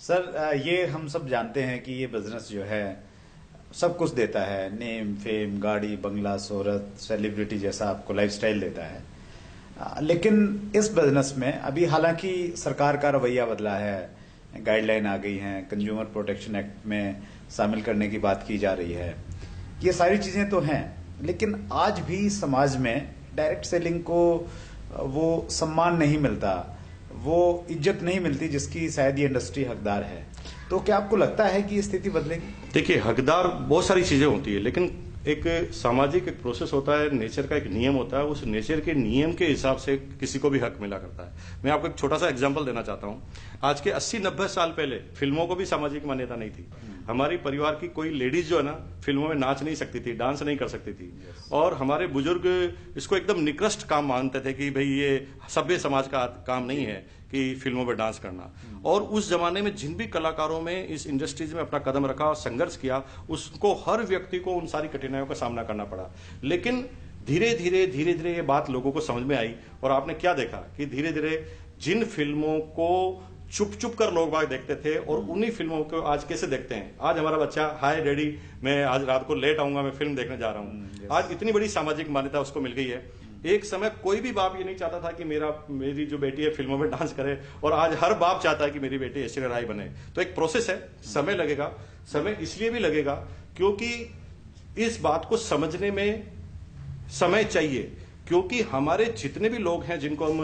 Sir ये हम सब जानते हैं कि ये बिजनेस जो है सब कुछ देता है, नेम फेम, गाड़ी बंगला, शोहरत, सेलिब्रिटी जैसा आपको लाइफस्टाइल देता है। लेकिन इस बिजनेस में अभी हालांकि सरकार का रवैया बदला है, गाइडलाइन आ गई हैं, कंज्यूमर प्रोटेक्शन एक्ट में शामिल करने की बात की जा रही है। ये सारी चीजें तो हैं, लेकिन आज भी समाज में डायरेक्ट सेलिंग को वो सम्मान नहीं मिलता, वो इज्जत नहीं मिलती जिसकी शायद ये इंडस्ट्री हकदार है। तो क्या आपको लगता है कि ये स्थिति बदलेगी? देखिए, हकदार बहुत सारी चीजें होती है, लेकिन एक सामाजिक एक प्रोसेस होता है, नेचर का एक नियम होता है। उस नेचर के नियम के हिसाब से किसी को भी हक मिला करता है। मैं आपको एक छोटा सा एग्जांपल देना चाहता हूं। आज के 80-90 साल पहले फिल्मों को भी सामाजिक मान्यता नहीं थी। हमारी परिवार की कोई लेडीज जो है ना, फिल्मों में नाच नहीं सकती थी, डांस नहीं कर सकती थी। और हमारे बुजुर्ग इसको एकदम निकृष्ट काम मानते थे कि भाई ये सभ्य समाज का काम नहीं है कि फिल्मों में डांस करना। और उस जमाने में जिन भी कलाकारों में इस इंडस्ट्रीज में अपना कदम रखा, संघर्ष किया, उसको हर व्यक्ति को उन सारी कठिनाइयों का सामना करना पड़ा। लेकिन धीरे धीरे ये बात लोगों को समझ में आई। और आपने क्या देखा कि धीरे धीरे जिन फिल्मों को चुप चुप कर लोग बाग देखते थे और उन्हीं फिल्मों को आज कैसे देखते हैं। आज हमारा बच्चा, हाय डैडी मैं आज रात को लेट आऊंगा, मैं फिल्म देखने जा रहा हूं। आज इतनी बड़ी सामाजिक मान्यता उसको मिल गई है। एक समय कोई भी बाप ये नहीं चाहता था कि मेरी जो बेटी है फिल्मों में डांस करे, और आज हर बाप चाहता है कि मेरी बेटी ऐश्वर्या राय बने। तो एक प्रोसेस है, समय लगेगा। समय इसलिए भी लगेगा क्योंकि इस बात को समझने में समय चाहिए। क्योंकि हमारे जितने भी लोग हैं जिनको हम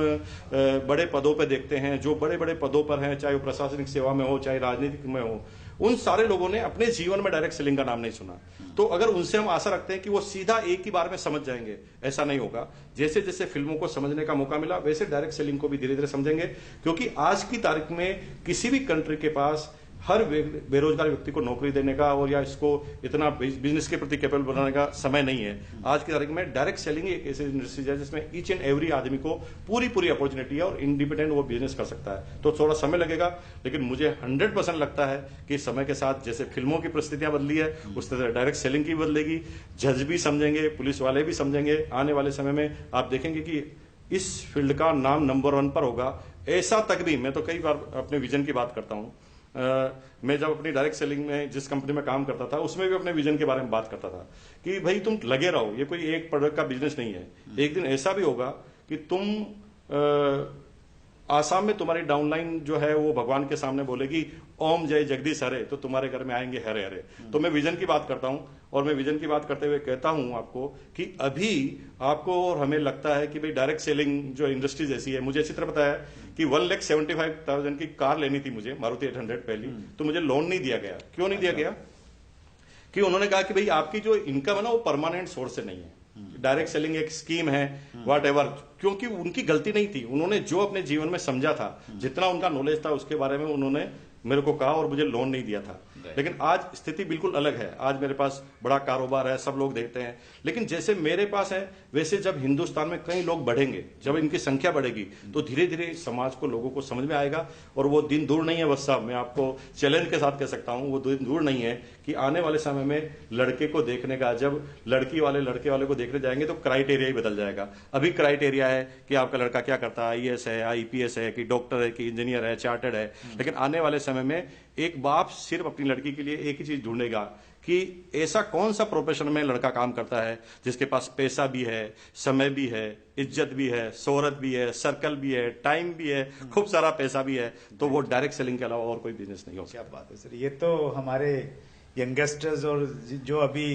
बड़े पदों पे देखते हैं, जो बड़े बड़े पदों पर हैं, चाहे वो प्रशासनिक सेवा में हो, चाहे राजनीतिक में हो, उन सारे लोगों ने अपने जीवन में डायरेक्ट सेलिंग का नाम नहीं सुना। तो अगर उनसे हम आशा रखते हैं कि वो सीधा एक ही बार में समझ जाएंगे, ऐसा नहीं होगा। जैसे जैसे फिल्मों को समझने का मौका मिला, वैसे डायरेक्ट सेलिंग को भी धीरे धीरे समझेंगे। क्योंकि आज की तारीख में किसी भी कंट्री के पास हर बेरोजगार व्यक्ति को नौकरी देने का और या इसको इतना बिजनेस के प्रति कैपेबल बनाने का समय नहीं है। आज की तारीख में डायरेक्ट सेलिंग एक ऐसी इंडस्ट्री है जिसमें ईच एंड एवरी आदमी को पूरी अपॉर्चुनिटी है और इंडिपेंडेंट वो बिजनेस कर सकता है। तो थोड़ा समय लगेगा, लेकिन मुझे 100% लगता है कि समय के साथ जैसे फिल्मों की परिस्थितियां बदली है, उस तरह डायरेक्ट सेलिंग की बदलेगी। जज भी समझेंगे, पुलिस वाले भी समझेंगे। आने वाले समय में आप देखेंगे कि इस फील्ड का नाम नंबर 1 पर होगा। ऐसा तक भी, मैं तो कई बार अपने विजन की बात करता हूं। मैं जब अपनी डायरेक्ट सेलिंग में जिस कंपनी में काम करता था, उसमें भी अपने विजन के बारे में बात करता था कि भाई तुम लगे रहो, ये कोई एक प्रोडक्ट का बिजनेस नहीं है। एक दिन ऐसा भी होगा कि तुम आसाम में तुम्हारी डाउनलाइन जो है वो भगवान के सामने बोलेगी ओम जय जगदीश हरे, तो तुम्हारे घर में आएंगे हरे हरे। तो मैं विजन की बात करता हूं, और मैं विजन की बात करते हुए कहता हूं आपको कि अभी आपको और हमें लगता है कि भाई डायरेक्ट सेलिंग जो इंडस्ट्रीज ऐसी है। मुझे अच्छी तरह पता है कि 1,75,000 की कार लेनी थी मुझे, मारुति 800 पहली, तो मुझे लोन नहीं दिया गया। क्यों नहीं दिया गया? कि उन्होंने कहा कि भाई आपकी जो इनकम है ना वो परमानेंट सोर्स से नहीं है, डायरेक्ट सेलिंग एक स्कीम है, वॉट एवर। क्योंकि उनकी गलती नहीं थी, उन्होंने जो अपने जीवन में समझा था, जितना उनका नॉलेज था उसके बारे में उन्होंने मेरे को कहा और मुझे लोन नहीं दिया था। लेकिन आज स्थिति बिल्कुल अलग है। आज मेरे पास बड़ा कारोबार है, सब लोग देखते हैं। लेकिन जैसे मेरे पास है, वैसे जब हिंदुस्तान में कई लोग बढ़ेंगे, जब इनकी संख्या बढ़ेगी, तो धीरे धीरे समाज को, लोगों को समझ में आएगा। और वो दिन दूर नहीं है बस साहब, मैं आपको चैलेंज के साथ कह सकता हूं, वो दिन दूर नहीं है कि आने वाले समय में लड़के को देखने का, जब लड़के वाले को देखने जाएंगे तो क्राइटेरिया ही बदल जाएगा। अभी क्राइटेरिया है कि आपका लड़का क्या करता है, IAS है, IPS है, कि डॉक्टर है, कि इंजीनियर है, चार्टर्ड है। लेकिन आने वाले समय में एक बाप सिर्फ अपनी लड़की के लिए एक ही चीज ढूंढेगा कि ऐसा कौन सा प्रोफेशन में लड़का काम करता है जिसके पास पैसा भी है, समय भी है, इज्जत भी है, शोहरत भी है, सर्कल भी है, टाइम भी है, खूब सारा पैसा भी है। तो वो डायरेक्ट सेलिंग के अलावा और कोई बिजनेस नहीं हो। क्या बात है सर, ये तो हमारे यंगस्टर्स और जो अभी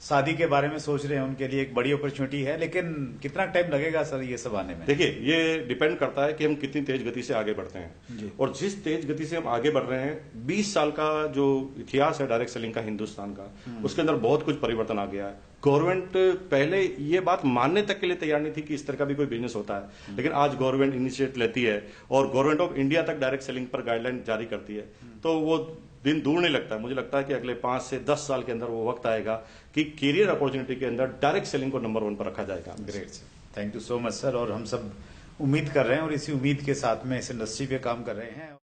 शादी के बारे में सोच रहे हैं उनके लिए एक बड़ी अपॉर्चुनिटी है। लेकिन कितना टाइम लगेगा सर ये सब आने में? देखिए, ये डिपेंड करता है कि हम कितनी तेज गति से आगे बढ़ते हैं। और जिस तेज गति से हम आगे बढ़ रहे हैं, 20 साल का जो इतिहास है डायरेक्ट सेलिंग का हिंदुस्तान का, उसके अंदर बहुत कुछ परिवर्तन आ गया है। गवर्नमेंट पहले ये बात मानने तक के लिए तैयार नहीं थी कि इस तरह का भी कोई बिजनेस होता है। लेकिन आज गवर्नमेंट इनिशिएटिव लेती है और गवर्नमेंट ऑफ इंडिया तक डायरेक्ट सेलिंग पर गाइडलाइन जारी करती है। तो वो दिन दूर नहीं लगता। मुझे लगता है कि अगले 5 से 10 साल के अंदर वो वक्त आएगा कि कैरियर अपॉर्चुनिटी के अंदर डायरेक्ट सेलिंग को नंबर 1 पर रखा जाएगा। Great sir, thank you so much sir. और हम सब उम्मीद कर रहे हैं और इसी उम्मीद के साथ में इस इंडस्ट्री पे काम कर रहे हैं।